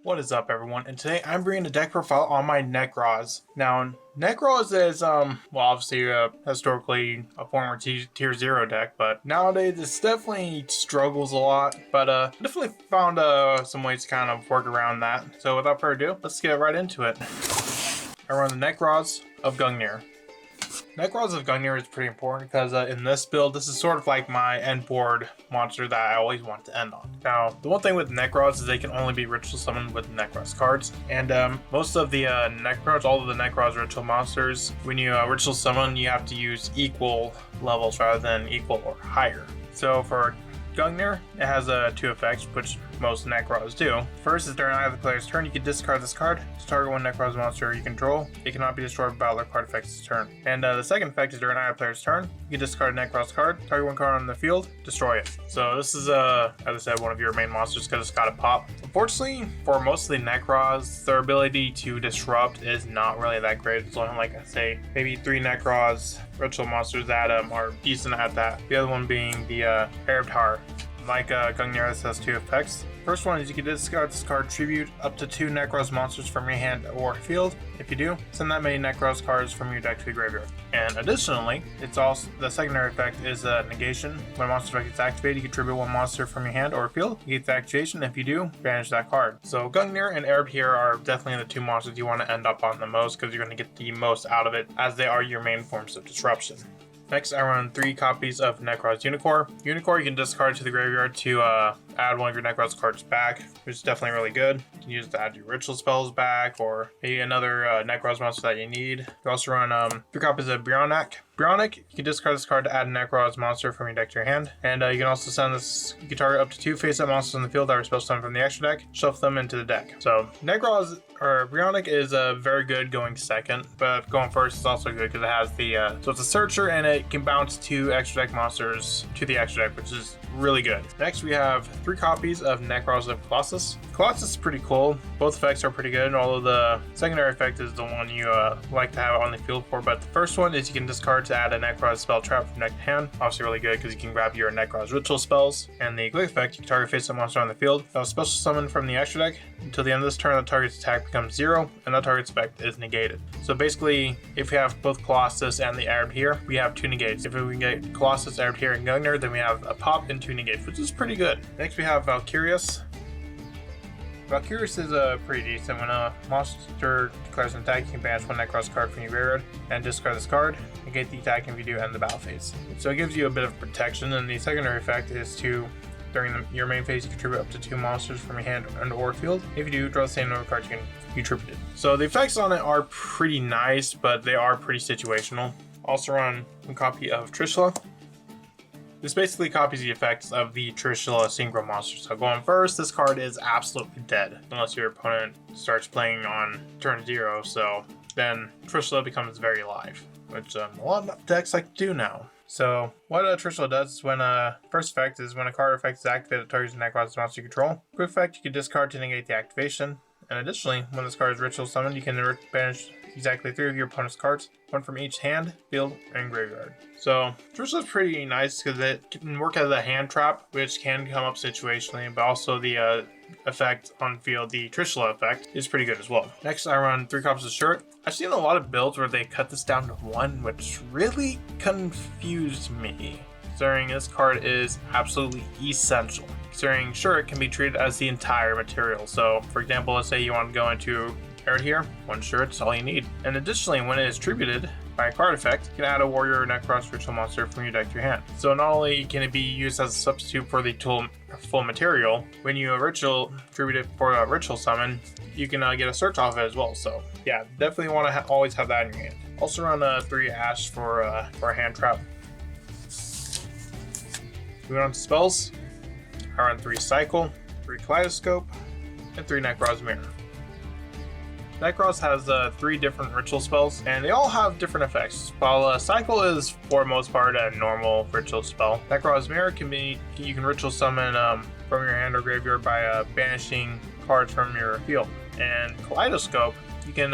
What is up, everyone? And today I'm bringing a deck profile on my Nekroz. Now, Nekroz is, well, obviously, historically a former tier 0 deck, but nowadays it definitely struggles a lot, but definitely found some ways to kind of work around that. So without further ado, let's get right into it. I run the Nekroz of Gungnir. Nekroz of Gungnir is pretty important because in this build, this is sort of like my end board monster that I always want to end on. Now, the one thing with Nekroz is they can only be ritual summoned with Nekroz cards, and most of the Nekroz, all of the Nekroz ritual monsters, when you ritual summon, you have to use equal levels rather than equal or higher. So for Gungnir, it has two effects, which most Nekroz do. First is during either player's turn, you can discard this card to target one Nekroz monster you control. It cannot be destroyed by other card effects this turn. And the second effect is during either player's turn, you can discard a Nekroz card, target one card on the field, destroy it. So this is, as I said, one of your main monsters because it's got a pop. Unfortunately, for most of the Nekroz, their ability to disrupt is not really that great. It's only, like I say, maybe 3 Nekroz ritual monsters that are decent at that. The other one being the Erebtar. Like Gungnir, this has 2 effects. First one is you can discard this card, tribute up to 2 Nekroz monsters from your hand or field. If you do, send that many Nekroz cards from your deck to the graveyard. And additionally, it's also the secondary effect is negation. When a monster effect is activated, you can tribute 1 monster from your hand or field. You get the activation. If you do, banish that card. So Gungnir and Erebtar are definitely the 2 monsters you want to end up on the most because you're going to get the most out of it as they are your main forms of disruption. Next, I run 3 copies of Nekroz Unicorn. Unicorn you can discard to the graveyard to add one of your Nekroz cards back, which is definitely really good. You can use it to add your ritual spells back, or maybe another Nekroz monster that you need. You also run 3 copies of Brionac. Brionac, you can discard this card to add a Nekroz monster from your deck to your hand. And you can also send this, you can target up to 2 face-up monsters in the field that are spell summoned from the extra deck, shuffle them into the deck. So Nekroz, or Brionac, is very good going second, but going first is also good because it has the, so it's a searcher and it can bounce 2 extra deck monsters to the extra deck, which is really good. Next, we have 3 copies of Nekroz of Colossus. Colossus is pretty cool. Both effects are pretty good, although the secondary effect is the one you like to have on the field for. But the first one is you can discard to add a Nekroz spell trap from deck to hand. Obviously really good because you can grab your Nekroz ritual spells. And the quick effect, you can target face-up monster on the field. That was special summon from the extra deck. Until the end of this turn, the target's attack becomes 0, and that target's effect is negated. So basically, if we have both Colossus and the Erebtar, we have 2 negates. If we can get Colossus, Erebtar, and Gungnir, then we have a pop and 2 negates, which is pretty good. Next, we have Valkyrius. Valkyrius is pretty decent. When a monster declares an attack, you can banish 1 Nekroz card from your graveyard and discard this card. Negate the attack if you do end the battle phase. So it gives you a bit of protection, and the secondary effect is to, during your main phase, you contribute up to 2 monsters from your hand and or field. If you do, draw the same number of cards you can contribute it. So the effects on it are pretty nice, but they are pretty situational. Also run 1 copy of Trishula. This basically copies the effects of the Trishula synchro monster. So going first, this card is absolutely dead unless your opponent starts playing on turn 0. So then Trishula becomes very alive, which a lot of decks like to do now. So what Trishula does is when first effect is when a card effect is activated, it targets a Nekroz monster you control. Quick effect, you can discard to negate the activation. And additionally, when this card is ritual summoned, you can banish exactly 3 of your opponent's cards, 1 from each hand, field, and graveyard. So Trishula is pretty nice because it can work as a hand trap, which can come up situationally, but also the effect on field, the Trishula effect, is pretty good as well. Next, I run 3 copies of Shirt. I've seen a lot of builds where they cut this down to 1, which really confused me. Considering this card is absolutely essential. Considering Shirt can be treated as the entire material. So, for example, let's say you want to go into Erebtar, 1 Shirt is all you need. And additionally, when it is tributed by a card effect, you can add a warrior or Nekroz ritual monster from your deck to your hand. So not only can it be used as a substitute for the full material, when you tribute it for a ritual summon, you can get a search off it as well. So yeah, definitely want to always have that in your hand. Also run 3 Ash for a hand trap. Moving on to spells, I run 3 Cycle, 3 Kaleidoscope, and 3 Nekroz Mirror. Nekroz has 3 different ritual spells, and they all have different effects. While Cycle is, for the most part, a normal ritual spell, Nekroz Mirror you can ritual summon from your hand or graveyard by banishing cards from your field. And Kaleidoscope, you can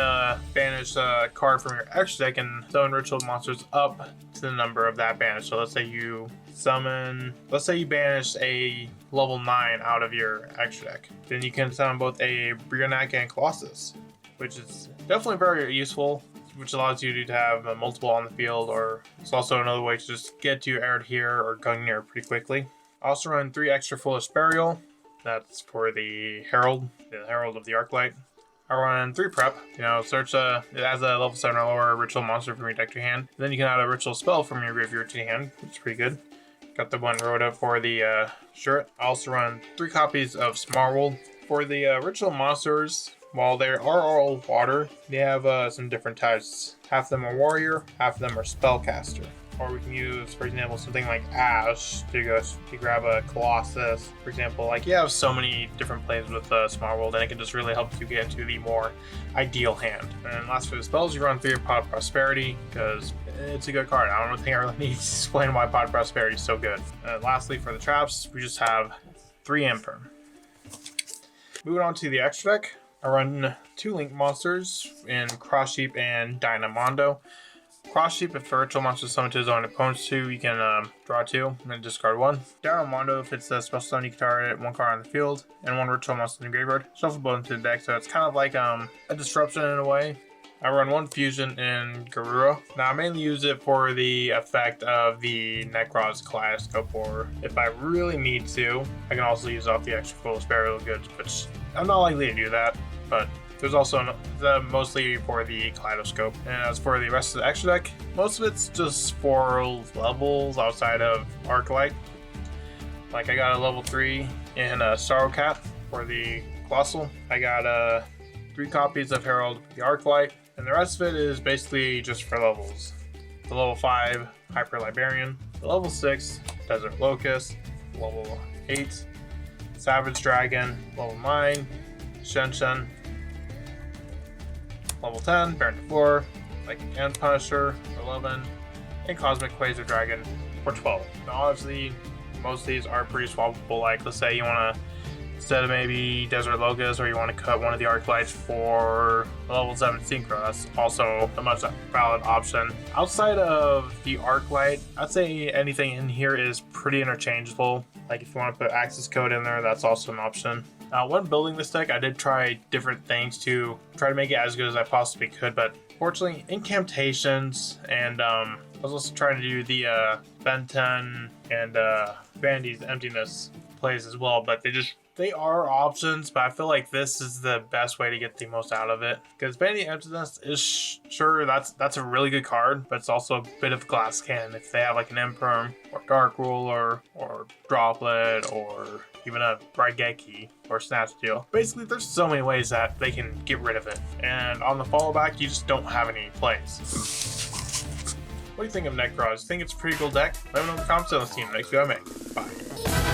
banish a card from your extra deck and summon ritual monsters up to the number of that banish. So let's say you summon, let's say you banish a level 9 out of your extra deck. Then you can summon both a Brionac and Colossus, which is definitely very useful, which allows you to have multiple on the field, or it's also another way to just get to Arid here or Gungnir pretty quickly. I also run 3 extra Foolish Burial. That's for the Herald of the Arclight. I run 3 prep, search it has a level 7 or lower ritual monster from your deck to your hand. Then you can add a ritual spell from your graveyard to your hand, which is pretty good. Got the one Rhoda for the shirt. I also run 3 copies of Smarwold. For the ritual monsters, while they are all water, they have some different types. Half of them are warrior, half of them are spellcaster. Or we can use, for example, something like Ash to grab a Colossus. For example, like you have so many different plays with Smart World, and it can just really help you get into the more ideal hand. And last for the spells, you run 3 Pot of Prosperity, because it's a good card. I don't think I really need to explain why Pot of Prosperity is so good. Lastly, for the traps, we just have 3 Imperm. Moving on to the extra deck, I run 2 Link monsters in Cross Sheep and Dynamondo. Cross Sheep, if a ritual monster is summoned to his own opponent's 2, you can draw 2 and discard 1. Dynamondo, if it's a special summon, you can target 1 card on the field and 1 ritual monster in the graveyard. Shuffle both into the deck, so it's kind of like a disruption in a way. I run 1 fusion in Garura. Now I mainly use it for the effect of the Nekroz Kaleidoscope, or if I really need to, I can also use off the extra Foolish Burial goods, which I'm not likely to do that, but there's also mostly for the Kaleidoscope. And as for the rest of the extra deck, most of it's just for levels outside of Arclight. Like I got a level 3 in Starrow for the Colossal. I got 3 copies of Herald for the Arclight, and the rest of it is basically just for levels. The level 5 Hyper Librarian, the level 6 Desert Locust, level 8 Savage Dragon, level 9 Shen, level 10, Baron de Fleur, like and Punisher for 11, and Cosmic Quasar Dragon for 12. Now obviously, most of these are pretty swappable. Like let's say you want to, instead of maybe Desert Locust, or you want to cut one of the Arclights for a level 7 Synchro, that's also a much valid option. Outside of the Arclight, I'd say anything in here is pretty interchangeable. Like if you want to put Access Code in there, that's also an option. When building this deck, I did try different things to try to make it as good as I possibly could, but fortunately, incantations, and I was also trying to do the Benton and Vandy's Emptiness plays as well, but they are options, but I feel like this is the best way to get the most out of it. Because Vanity Emptiness is sure that's a really good card, but it's also a bit of glass cannon if they have like an Imperm or Dark Ruler or Droplet or even a Raigeki or Snatch Deal. Basically, there's so many ways that they can get rid of it. And on the follow back, you just don't have any plays. What do you think of Nekroz? Think it's a pretty cool deck? Let me know in the comments and let's see you in the next video I make. Bye.